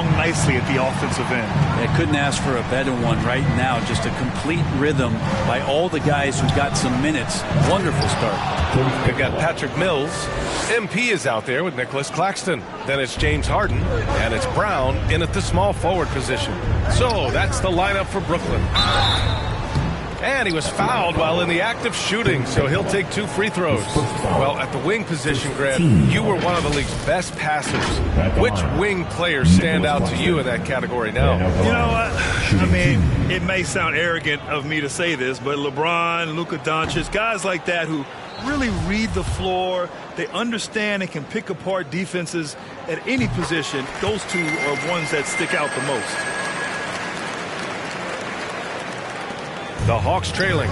along nicely at the offensive end. They couldn't ask for a better one right now. Just a complete rhythm by all the guys who got some minutes. Wonderful start. We've got Patrick Mills. MP is out there with Nicholas Claxton. Then it's James Harden, and it's Brown in at the small forward position. So that's the lineup for Brooklyn. And he was fouled while in the act of shooting, so he'll take 2 free throws. Well, at the wing position, Grant, you were one of the league's best passers. Which wing players stand out to you in that category now? You know what? I mean, it may sound arrogant of me to say this, but LeBron, Luka Doncic, guys like that who really read the floor, they understand and can pick apart defenses at any position. Those two are ones that stick out the most. The Hawks trailing.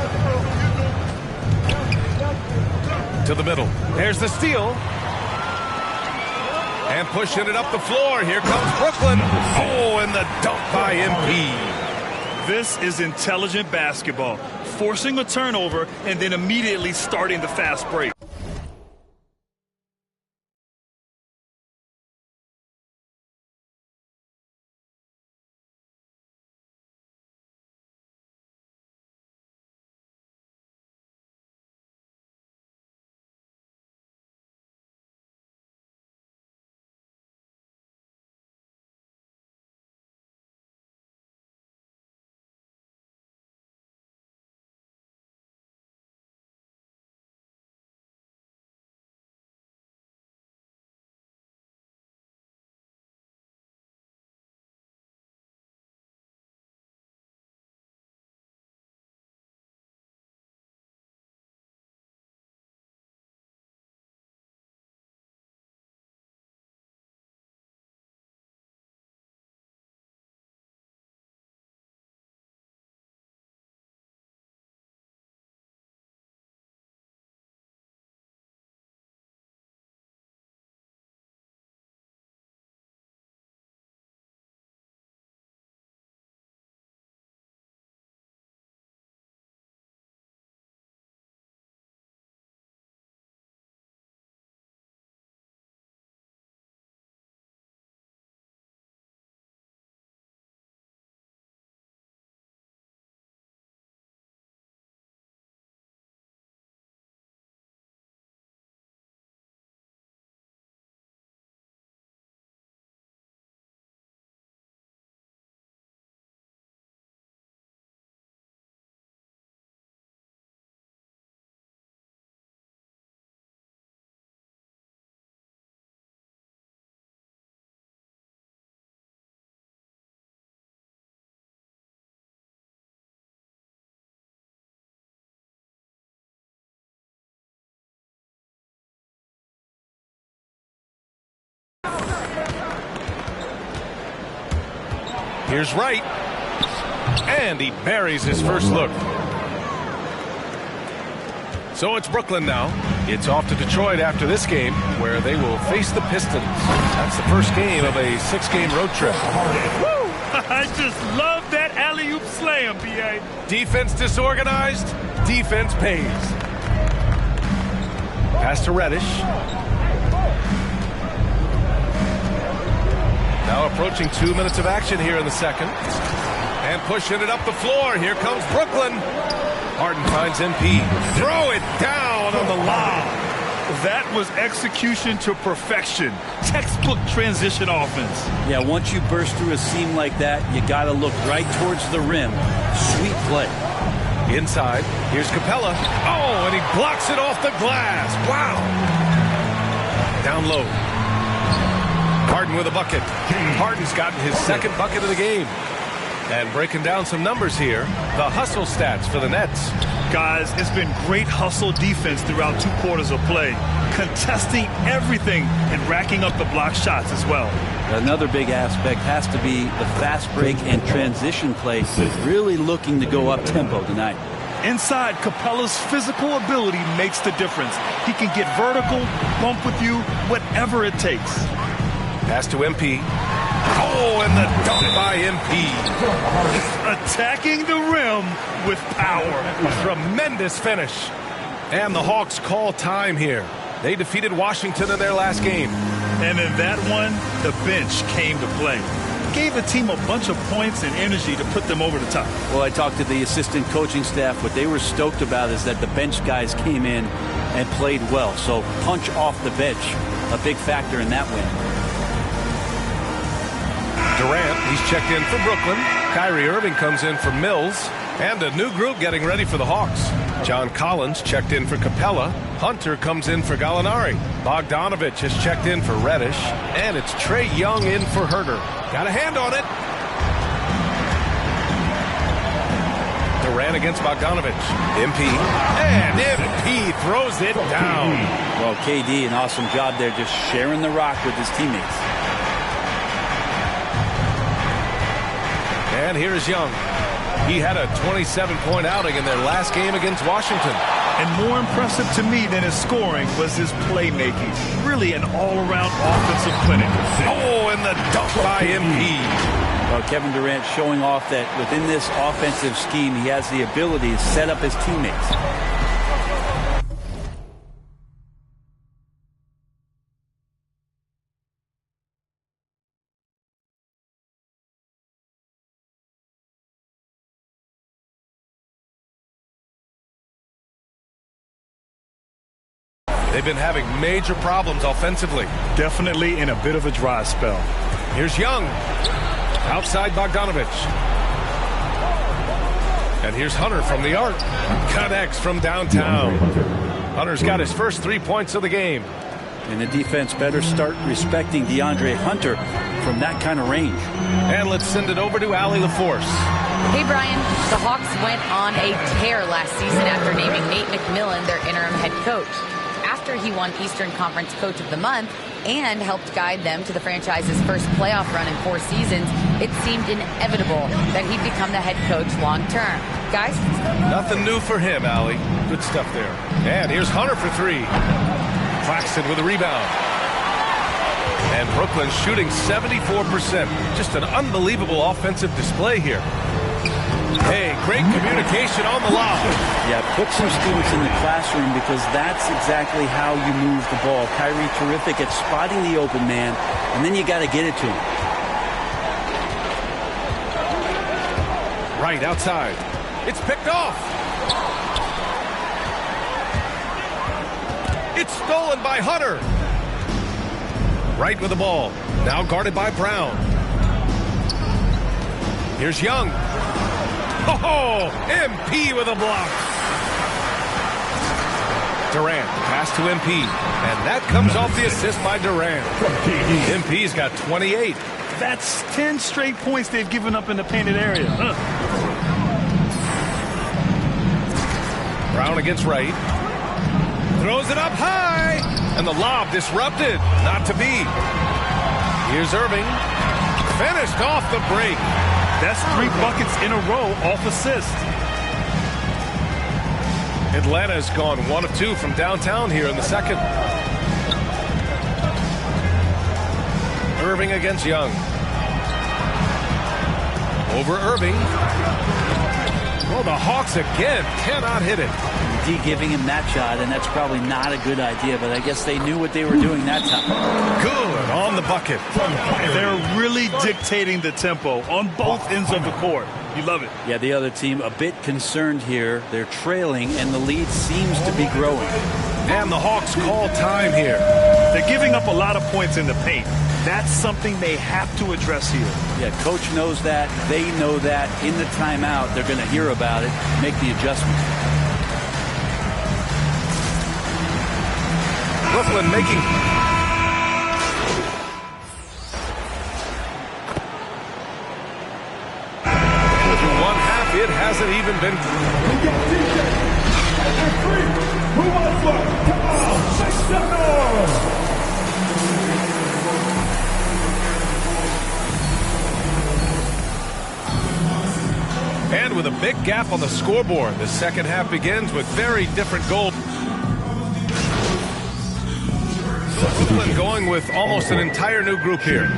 To the middle. There's the steal. And pushing it up the floor. Here comes Brooklyn. Oh, and the dunk by MP. This is intelligent basketball. Forcing a turnover and then immediately starting the fast break. Here's Wright. And he buries his first look. So it's Brooklyn now. It's off to Detroit after this game, where they will face the Pistons. That's the first game of a 6-game road trip. Woo! I just love that alley-oop slam, B.A. Defense disorganized. Defense pays. Pass to Reddish. Now approaching 2 minutes of action here in the second. And pushing it up the floor. Here comes Brooklyn. Harden finds MP. Throw it down on the lob. That was execution to perfection. Textbook transition offense. Yeah, once you burst through a seam like that, you got to look right towards the rim. Sweet play. Inside, here's Capella. Oh, and he blocks it off the glass. Wow. Down low. Harden with a bucket. Harden's gotten his second bucket of the game. And breaking down some numbers here, the hustle stats for the Nets. Guys, it's been great hustle defense throughout 2 quarters of play, contesting everything and racking up the block shots as well. Another big aspect has to be the fast break and transition play, really looking to go up tempo tonight. Inside, Capella's physical ability makes the difference. He can get vertical, bump with you, whatever it takes. Pass to MP. Oh, and the dunk by MP. Attacking the rim with power. Tremendous finish. And the Hawks call time here. They defeated Washington in their last game. And in that one, the bench came to play. Gave the team a bunch of points and energy to put them over the top. Well, I talked to the assistant coaching staff. What they were stoked about is that the bench guys came in and played well. So punch off the bench, a big factor in that win. Durant, he's checked in for Brooklyn. Kyrie Irving comes in for Mills. And a new group getting ready for the Hawks. John Collins checked in for Capella. Hunter comes in for Gallinari. Bogdanovich has checked in for Reddish. And it's Trae Young in for Herter. Got a hand on it. Durant against Bogdanovich. MP. And MP throws it down. Well, KD, an awesome job there just sharing the rock with his teammates. And here's Young. He had a 27-point outing in their last game against Washington. And more impressive to me than his scoring was his playmaking. Really an all-around offensive clinic. Oh, and the dunk by MP. Well, Kevin Durant showing off that within this offensive scheme, he has the ability to set up his teammates. They've been having major problems offensively. Definitely in a bit of a dry spell. Here's Young. Outside Bogdanovich. And here's Hunter from the arc. Connects from downtown. Hunter's got his first 3 points of the game. And the defense better start respecting DeAndre Hunter from that kind of range. And let's send it over to Allie LaForce. Hey, Brian. The Hawks went on a tear last season after naming Nate McMillan their interim head coach. After he won Eastern Conference Coach of the Month and helped guide them to the franchise's first playoff run in 4 seasons, it seemed inevitable that he'd become the head coach long term. Guys? Nothing new for him, Allie. Good stuff there. And here's Hunter for 3. Claxton with a rebound. And Brooklyn shooting 74%. Just an unbelievable offensive display here. Hey, great communication on the lob. Yeah, put some students in the classroom because that's exactly how you move the ball. Kyrie terrific at spotting the open man, and then you got to get it to him. Right outside. It's picked off. It's stolen by Hunter. Right with the ball. Now guarded by Brown. Here's Young. Oh, MP with a block. Durant, pass to MP. And that comes off the assist by Durant. MP's got 28. That's 10 straight points they've given up in the painted area. Brown against Wright. Throws it up high. And the lob disrupted. Not to be. Here's Irving. Finished off the break. That's 3 buckets in a row off assist. Atlanta's gone 1 of 2 from downtown here in the second. Irving against Young. Over Irving. Well, the Hawks again cannot hit it. D giving him that shot, and that's probably not a good idea, but I guess they knew what they were doing that time. Good on the bucket. They're really dictating the tempo on both ends of the court. You love it. Yeah, the other team a bit concerned here. They're trailing, and the lead seems to be growing. And the Hawks call time here. They're giving up a lot of points in the paint. That's something they have to address here. Yeah, coach knows that. They know that. In the timeout, they're going to hear about it, make the adjustment. Brooklyn making... Through one half, it hasn't even been... Who wants one? Come on, make some noise! And with a big gap on the scoreboard, the second half begins with very different goals. Brooklyn going with almost an entire new group here.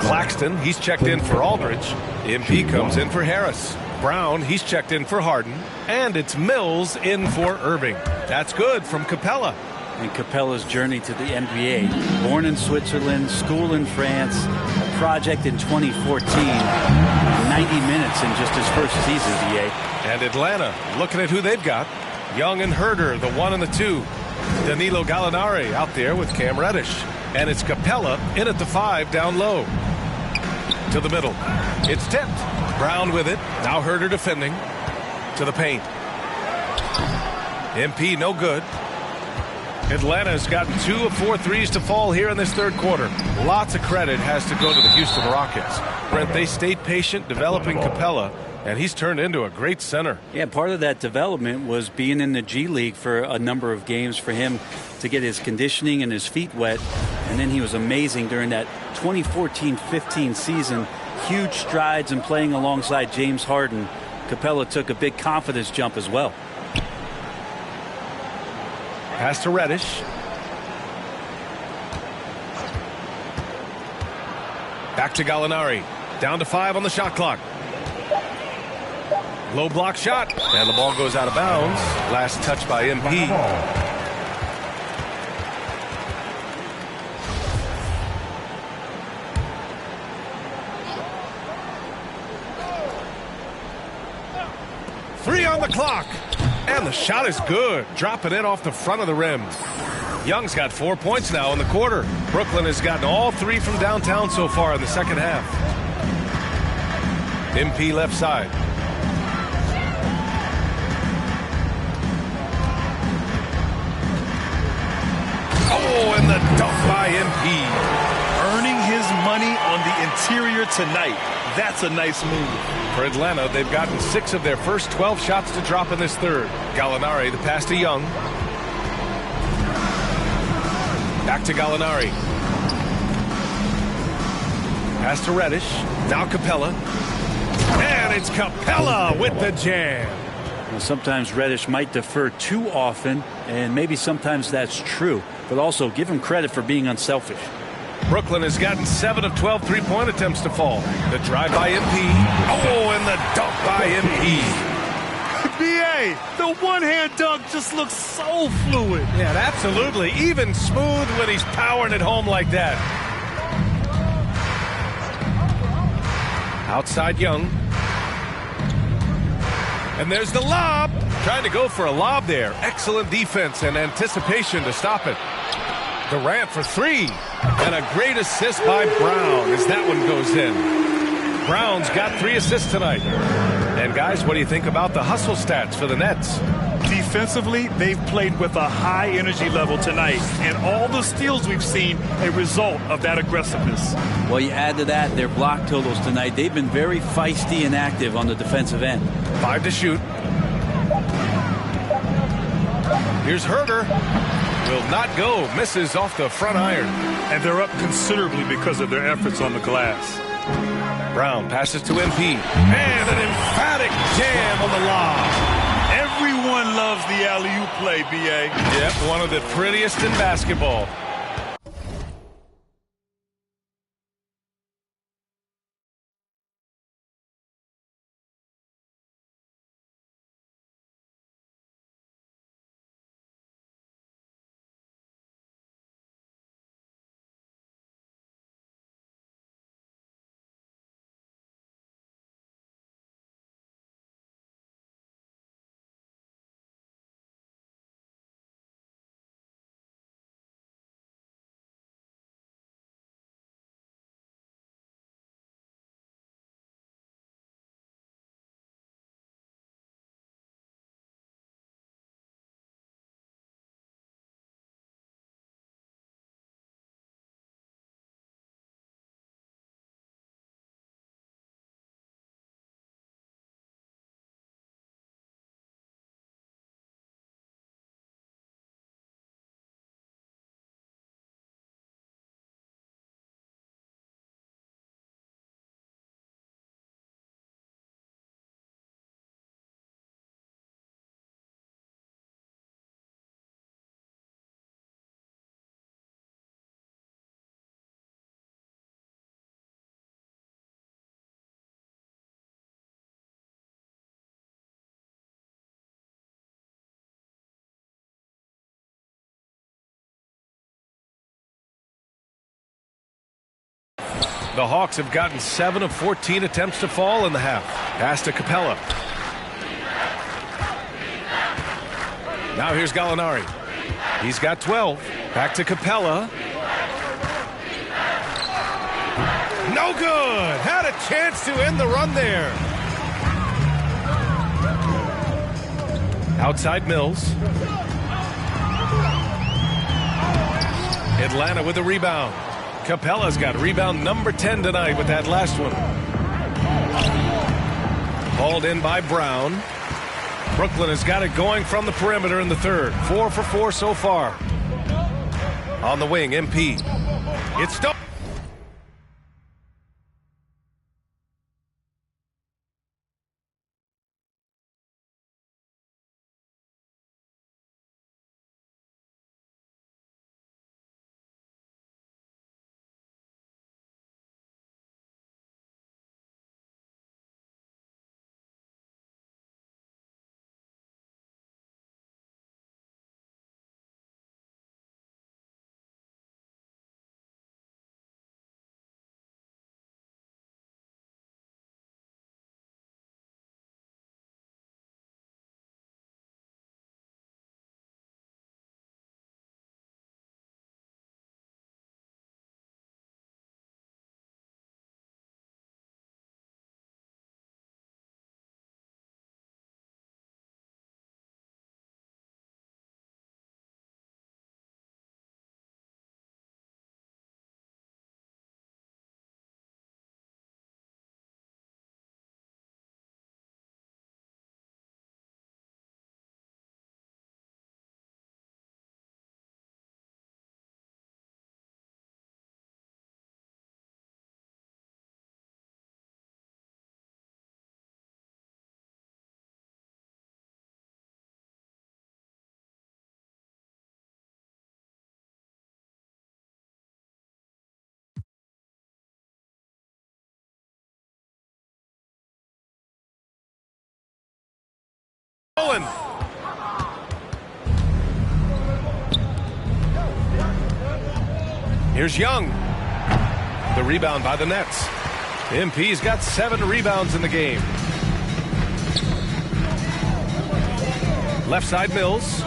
Claxton, he's checked in for Aldridge. MP comes in for Harris. Brown, he's checked in for Harden. And it's Mills in for Irving. That's good from Capella. and Capella's journey to the NBA. Born in Switzerland, school in France, a project in 2014, 90 minutes in just his first season, BA. And Atlanta, looking at who they've got. Young and Herder, the 1 and the 2. Danilo Gallinari out there with Cam Reddish. And it's Capella in at the 5 down low. To the middle. It's tipped. Brown with it. Now Herder defending. To the paint. MP no good. Atlanta's gotten 2 of 4 threes to fall here in this third quarter. Lots of credit has to go to the Houston Rockets. Brent, they stayed patient developing Capella, and he's turned into a great center. Yeah, part of that development was being in the G League for a number of games for him to get his conditioning and his feet wet. And then he was amazing during that 2014-15 season. Huge strides in playing alongside James Harden. Capella took a big confidence jump as well. Pass to Reddish. Back to Gallinari. Down to 5 on the shot clock. Low block shot. And the ball goes out of bounds. Last touch by MP. Three on the clock. And the shot is good. Dropping it off the front of the rim. Young's got 4 points now in the quarter. Brooklyn has gotten all 3 from downtown so far in the second half. MP left side. Oh, and the dunk by MP. Earning his money on the interior tonight. That's a nice move. For Atlanta, they've gotten 6 of their first 12 shots to drop in this third. Gallinari, the pass to Young. Back to Gallinari. Pass to Reddish. Now Capella. And it's Capella with the jam. Well, sometimes Reddish might defer too often, and maybe sometimes that's true. But also, give him credit for being unselfish. Brooklyn has gotten 7 of 12 three-point attempts to fall. The drive by MP. Oh, and the dunk by MP. BA, the one-hand dunk just looks so fluid. Yeah, absolutely. Even smooth when he's powering it home like that. Outside Young. And there's the lob. Trying to go for a lob there. Excellent defense and anticipation to stop it. Durant for 3. And a great assist by Brown as that one goes in. Brown's got 3 assists tonight. And guys, what do you think about the hustle stats for the Nets? Defensively, they've played with a high energy level tonight. And all the steals we've seen, a result of that aggressiveness. Well, you add to that their block totals tonight. They've been very feisty and active on the defensive end. 5 to shoot. Here's Herder. Will not go. Misses off the front iron. And they're up considerably because of their efforts on the glass. Brown passes to MP. And an emphatic jam on the lob. Everyone loves the alley-oop play, BA. Yep, one of the prettiest in basketball. The Hawks have gotten 7 of 14 attempts to fall in the half. Pass to Capella. Now here's Gallinari. He's got 12. Back to Capella. No good. Had a chance to end the run there. Outside Mills. Atlanta with a rebound. Capella's got rebound number 10 tonight with that last one. Hauled in by Brown. Brooklyn has got it going from the perimeter in the third. 4 for 4 so far. On the wing, MP. It's stolen. Here's Young. The rebound by the Nets. MP's got 7 rebounds in the game. Left side Mills.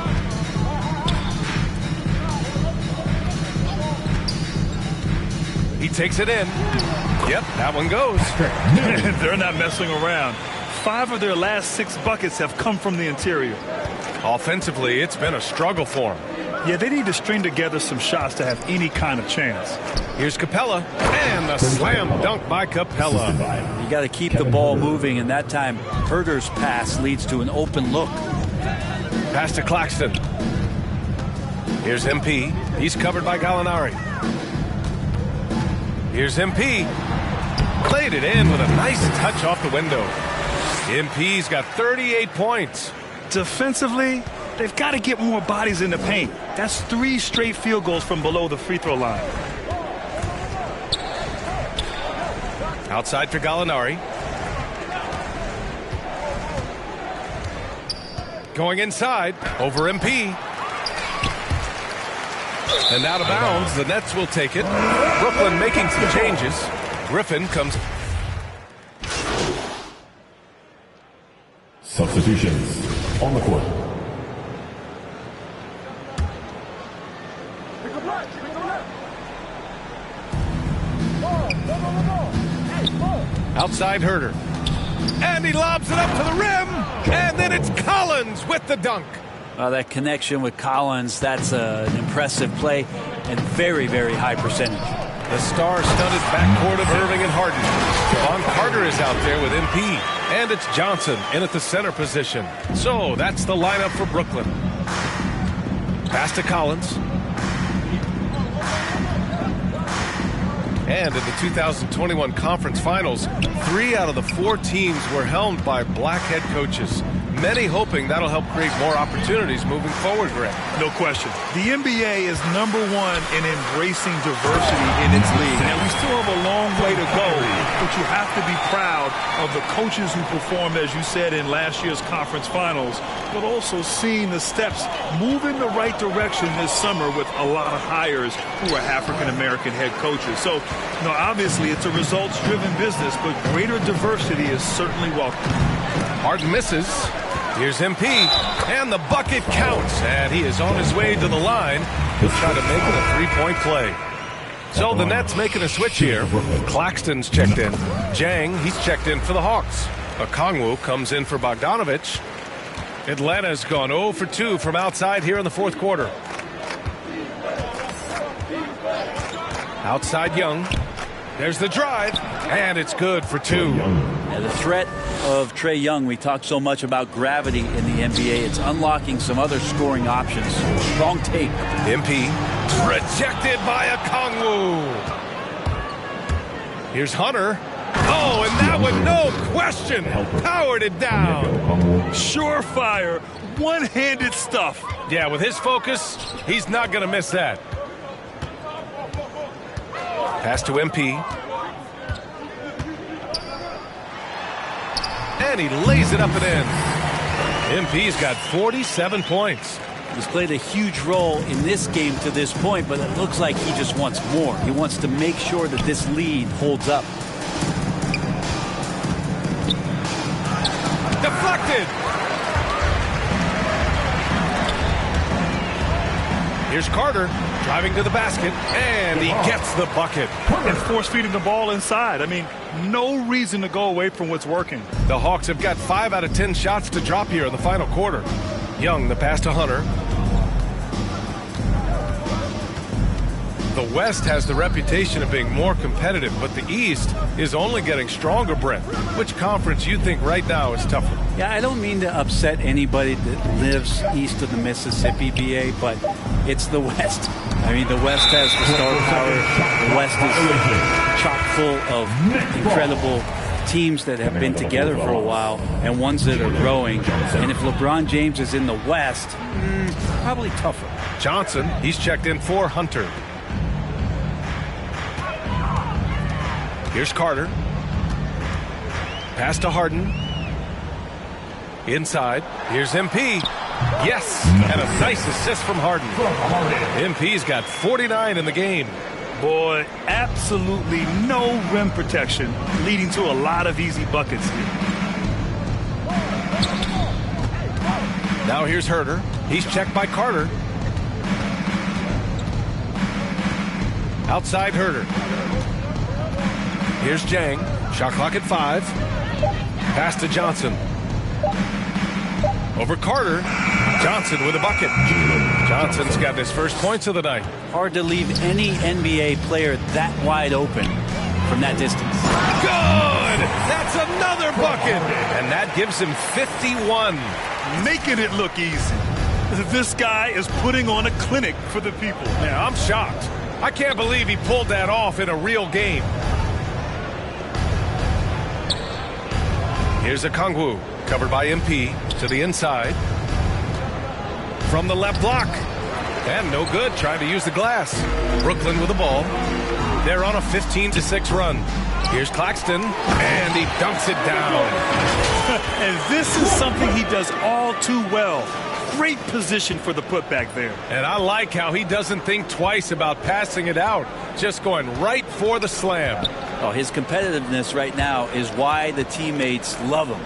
He takes it in. Yep, that one goes. They're not messing around. 5 of their last 6 buckets have come from the interior. Offensively, it's been a struggle for them. Yeah, they need to string together some shots to have any kind of chance. Here's Capella, and the slam dunk by Capella. You got to keep the ball moving, and that time Herter's pass leads to an open look. Pass to Claxton. Here's MP. He's covered by Gallinari. Here's MP. Played it in with a nice touch off the window. MP's got 38 points. Defensively, they've got to get more bodies in the paint. That's 3 straight field goals from below the free throw line. Outside for Gallinari. Going inside over MP. And out of bounds, the Nets will take it. Brooklyn making some changes. Griffin comes. Substitutions on the court. Outside Herter. And he lobs it up to the rim. And then it's Collins with the dunk. That connection with Collins, that's an impressive play and very, very high percentage. The star-studded backcourt of Irving and Harden. Javon Carter is out there with MP. And it's Johnson in at the center position. So that's the lineup for Brooklyn. Pass to Collins. And in the 2021 conference finals, 3 out of the 4 teams were helmed by black head coaches. many hoping that'll help create more opportunities moving forward, Greg. No question. The NBA is #1 in embracing diversity in its league. Now, we still have a long way to go, but you have to be proud of the coaches who performed, as you said, in last year's conference finals, but also seeing the steps move in the right direction this summer with a lot of hires who are African-American head coaches. So, obviously it's a results-driven business, but greater diversity is certainly welcome. Harden misses. Here's MP, and the bucket counts, and he is on his way to the line to try to make it a three-point play. So the Nets making a switch here. Claxton's checked in. Jang, he's checked in for the Hawks. Okongwu comes in for Bogdanovich. Atlanta's gone 0 for 2 from outside here in the fourth quarter. Outside Young. There's the drive, and it's good for 2. Yeah, the threat of Trae Young, we talk so much about gravity in the NBA. It's unlocking some other scoring options. Strong take. MP rejected by Okongwu. Here's Hunter. Oh, and that one, no question, powered it down. Surefire, one-handed stuff. Yeah, with his focus, he's not going to miss that. Pass to MP. And he lays it up and in. MP's got 47 points. He's played a huge role in this game to this point, but it looks like he just wants more. He wants to make sure that this lead holds up. Deflected. Here's Carter driving to the basket, and he gets the bucket. And force-feeding the ball inside. I mean, no reason to go away from what's working. The Hawks have got 5 out of 10 shots to drop here in the final quarter. Young, the pass to Hunter. The West has the reputation of being more competitive, but the East is only getting stronger, Brent. Which conference you think right now is tougher? Yeah, I don't mean to upset anybody that lives east of the Mississippi, BA, but it's the West. I mean, the West has the star power. The West is chock full of incredible teams that have been together for a while and ones that are growing. And if LeBron James is in the West, probably tougher. Johnson, he's checked in for Hunter. Here's Carter. Pass to Harden. Inside. Here's MP. Yes, and a nice assist from Harden. MP's got 49 in the game. Boy, absolutely no rim protection, leading to a lot of easy buckets here. Now here's Herter. He's checked by Carter. Outside Herter. Here's Jang. Shot clock at 5. Pass to Johnson. Over Carter. Johnson with a bucket. Johnson's got his first points of the night. Hard to leave any NBA player that wide open from that distance. Good! That's another bucket! And that gives him 51. Making it look easy. This guy is putting on a clinic for the people. Yeah, I'm shocked. I can't believe he pulled that off in a real game. Here's Okongwu, covered by MP, to the inside. From the left block. And no good, trying to use the glass. Brooklyn with the ball. They're on a 15-6 run. Here's Claxton, and he dunks it down. And this is something he does all too well. Great position for the putback there. And I like how he doesn't think twice about passing it out. Just going right for the slam. Oh, his competitiveness right now is why the teammates love him.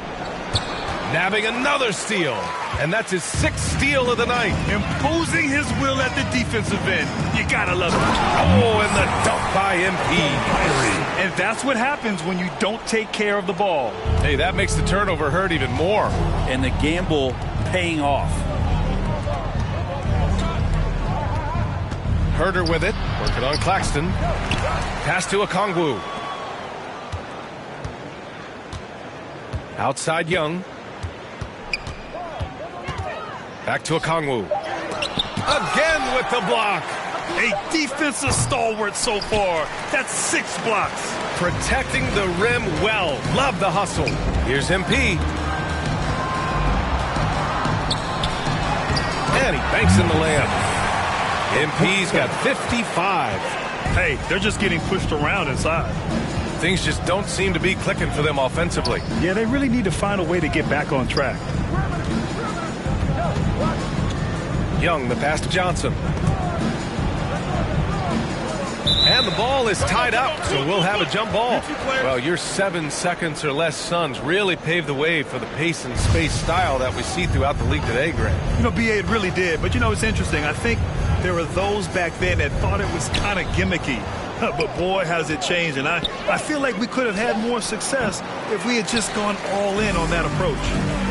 Nabbing another steal. And that's his 6th steal of the night. Imposing his will at the defensive end. You gotta love it. Oh, and the dunk by MP. And that's what happens when you don't take care of the ball. Hey, that makes the turnover hurt even more. And the gamble paying off. Herter with it. Working on Claxton. Pass to Okongwu. Outside Young. Back to Okongwu. Again with the block. A defensive stalwart so far. That's 6 blocks. Protecting the rim well. Love the hustle. Here's MP. and he banks in the layup. MP's got 55. Hey, they're just getting pushed around inside. Things just don't seem to be clicking for them offensively. Yeah, they really need to find a way to get back on track. Young, the pass to Johnson. And the ball is tied up, so we'll have a jump ball. Well, your 7 seconds or less Suns really paved the way for the pace and space style that we see throughout the league today, Grant. You know, BA, it really did. But, you know, it's interesting. I think there were those back then that thought it was kind of gimmicky. But, boy, has it changed. And I feel like we could have had more success if we had just gone all in on that approach.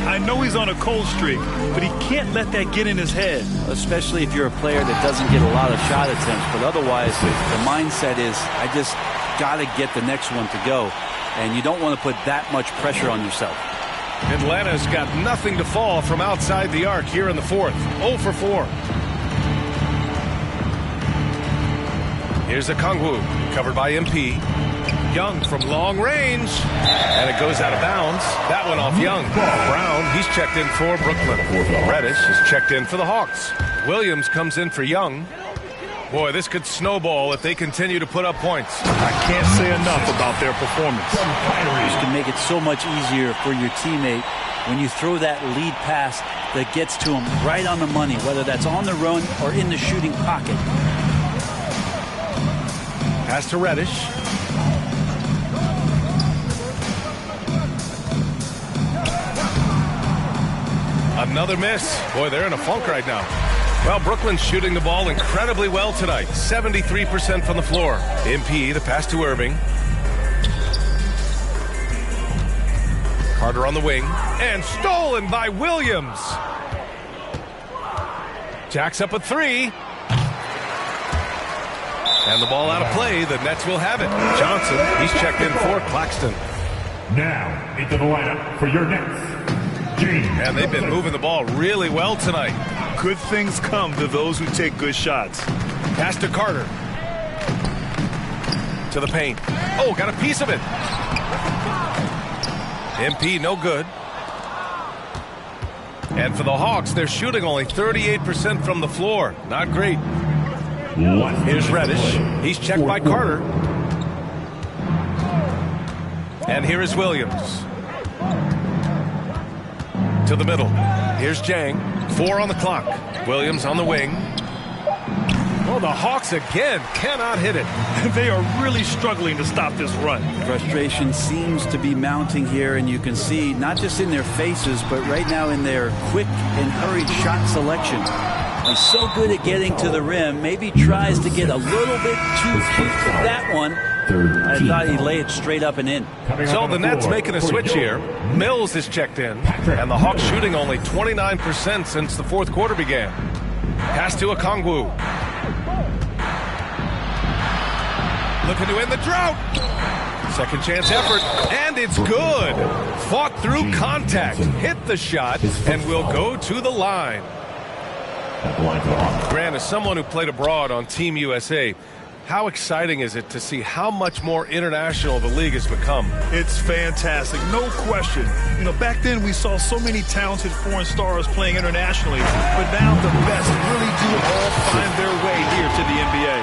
I know he's on a cold streak, but he can't let that get in his head. Especially if you're a player that doesn't get a lot of shot attempts. But otherwise, the mindset is, I just got to get the next one to go. And you don't want to put that much pressure on yourself. Atlanta's got nothing to fall from outside the arc here in the fourth. 0 for 4. Here's a Kongwu, covered by MP. Young from long range, and it goes out of bounds. That one off Young. Brown, he's checked in for Brooklyn. Reddish is checked in for the Hawks. Williams comes in for Young. Boy, this could snowball if they continue to put up points. I can't say enough about their performance. This can make it so much easier for your teammate when you throw that lead pass that gets to him right on the money, whether that's on the run or in the shooting pocket. Pass to Reddish. Another miss. Boy, they're in a funk right now. Well, Brooklyn's shooting the ball incredibly well tonight. 73% from the floor. MP, the pass to Irving. Carter on the wing. And stolen by Williams. Jacks up a 3. And the ball out of play. The Nets will have it. Johnson, he's checked in for Claxton. Now into the lineup for your Nets, James. And they've been moving the ball really well tonight. Good things come to those who take good shots. Pass to Carter. To the paint. Oh, got a piece of it. MP, no good. And for the Hawks, they're shooting only 38% from the floor. Not great. Here's Reddish. He's checked by Carter. And here is Williams. To the middle. Here's Jang. 4 on the clock. Williams on the wing. Well, the Hawks again cannot hit it. They are really struggling to stop this run. Frustration seems to be mounting here, and you can see not just in their faces, but right now in their quick and hurried shot selection. He's so good at getting to the rim. Maybe tries to get a little bit too cute to that one. I thought he'd lay it straight up and in. So the Nets making a switch here. Mills is checked in. And the Hawks shooting only 29% since the fourth quarter began. Pass to Okongwu. Looking to end the drought. Second chance effort. And it's good. Fought through contact. Hit the shot. And will go to the line. Grant, as someone who played abroad on Team USA, how exciting is it to see how much more international the league has become? It's fantastic, no question. You know, back then we saw so many talented foreign stars playing internationally, but now the best really do all find their way here to the NBA.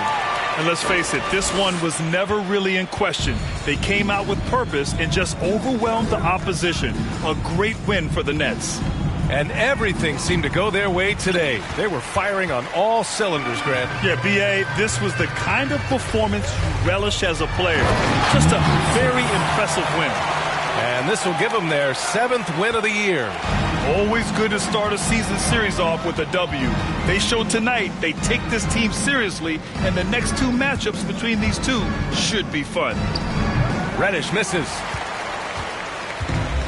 And let's face it, this one was never really in question. They came out with purpose and just overwhelmed the opposition. A great win for the Nets. And everything seemed to go their way today. They were firing on all cylinders, Grant. Yeah, B.A., this was the kind of performance you relish as a player. Just a very impressive win. And this will give them their 7th win of the year. Always good to start a season series off with a W. They showed tonight they take this team seriously, and the next 2 matchups between these two should be fun. Reddish misses.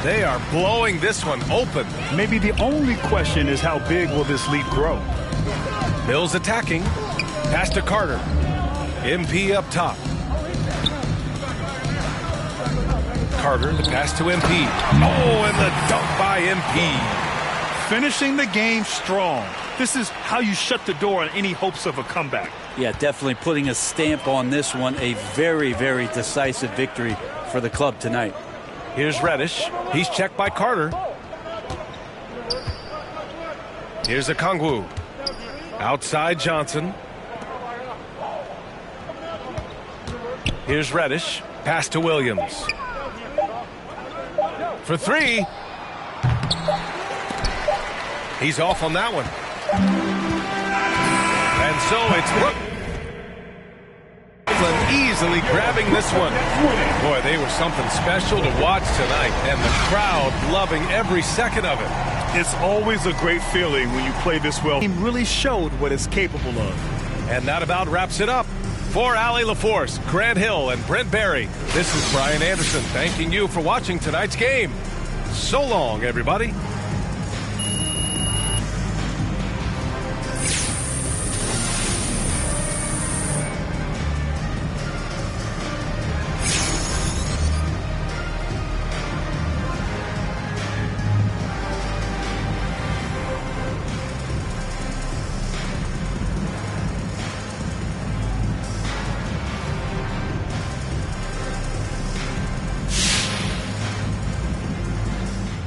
They are blowing this one open. Maybe the only question is how big will this lead grow? Mills attacking. Pass to Carter. MP up top. Carter, the pass to MP. Oh, and the dunk by MP. Finishing the game strong. This is how you shut the door on any hopes of a comeback. Yeah, definitely putting a stamp on this one. A very, very decisive victory for the club tonight. Here's Reddish. He's checked by Carter. Here's Okongwu. Outside Johnson. Here's Reddish. Pass to Williams. For three. He's off on that one. And so it's Brooklyn easily grabbing this one. Boy, they were something special to watch tonight, and the crowd loving every second of it. It's always a great feeling when you play this well. He really showed what it's capable of. And that about wraps it up. For Allie LaForce, Grant Hill, and Brent Barry, this is Brian Anderson thanking you for watching tonight's game. So long, everybody.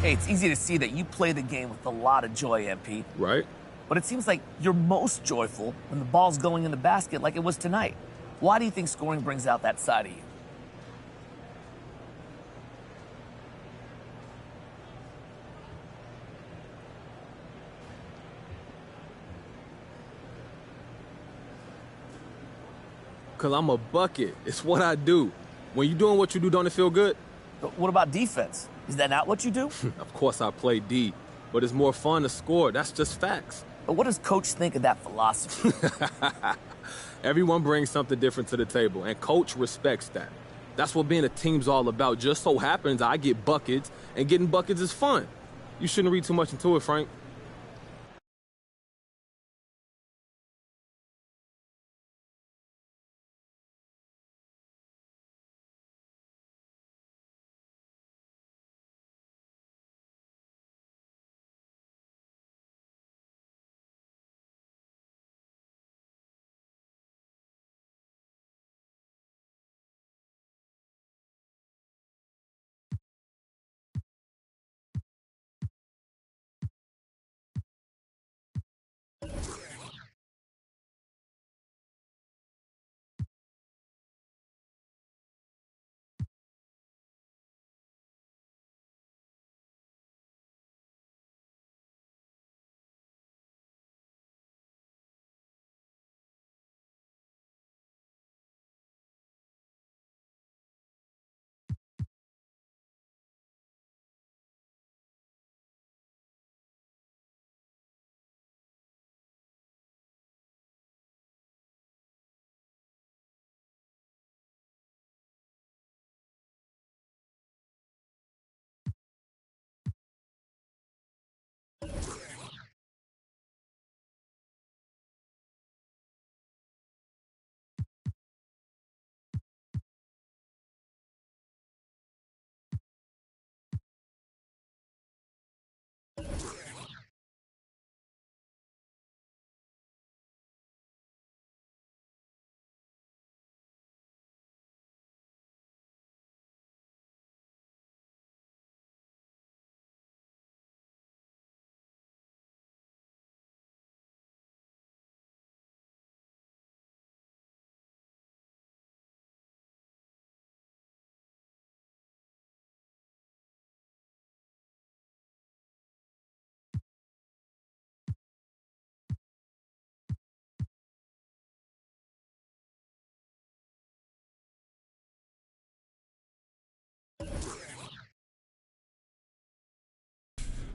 Hey, it's easy to see that you play the game with a lot of joy, MP. Right. But it seems like you're most joyful when the ball's going in the basket like it was tonight. Why do you think scoring brings out that side of you? Because I'm a bucket. It's what I do. When you're doing what you do, don't it feel good? But what about defense? Is that not what you do? Of course I play D, but it's more fun to score. That's just facts. But what does Coach think of that philosophy? Everyone brings something different to the table, and Coach respects that. That's what being a team's all about. Just so happens I get buckets, and getting buckets is fun. You shouldn't read too much into it, Frank.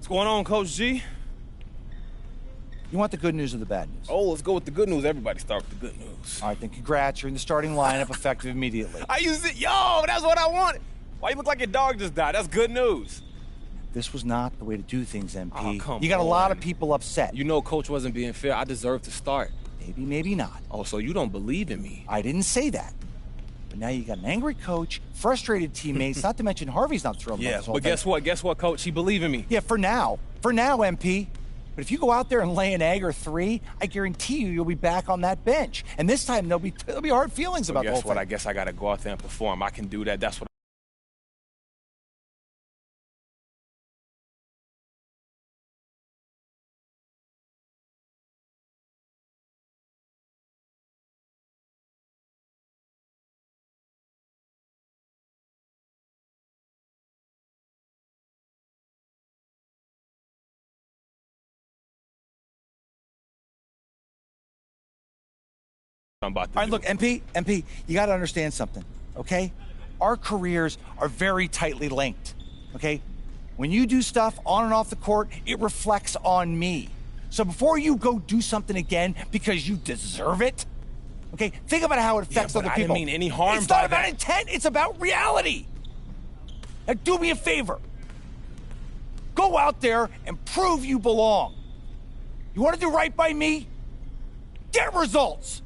What's going on, Coach G? You want the good news or the bad news? Oh, let's go with the good news. Everybody start with the good news. All right, then congrats. You're in the starting lineup effective immediately. I used it. Yo, that's what I wanted. Why you look like your dog just died? That's good news. This was not the way to do things, MP. Oh, come you got a lot on. of people upset. You know Coach wasn't being fair. I deserve to start. Maybe, maybe not. Oh, so you don't believe in me. I didn't say that. But now you got an angry coach, frustrated teammates, not to mention Harvey's not thrilled about Yeah, this whole but thing. guess what? Guess what, Coach? He believe in me. Yeah, for now. For now, MP. But if you go out there and lay an egg or three, I guarantee you'll be back on that bench. And this time there'll be hard feelings about the whole Guess what? thing. I guess I got to go out there and perform. I can do that. That's what I'm about to All right, do. look, MP, you got to understand something, okay? Our careers are very tightly linked, okay? When you do stuff on and off the court, it reflects on me. So before you go do something again because you deserve it, okay, think about how it affects other I people. didn't mean any harm It's by not about that. intent, it's about reality. Now do me a favor. Go out there and prove you belong. You want to do right by me? Get results.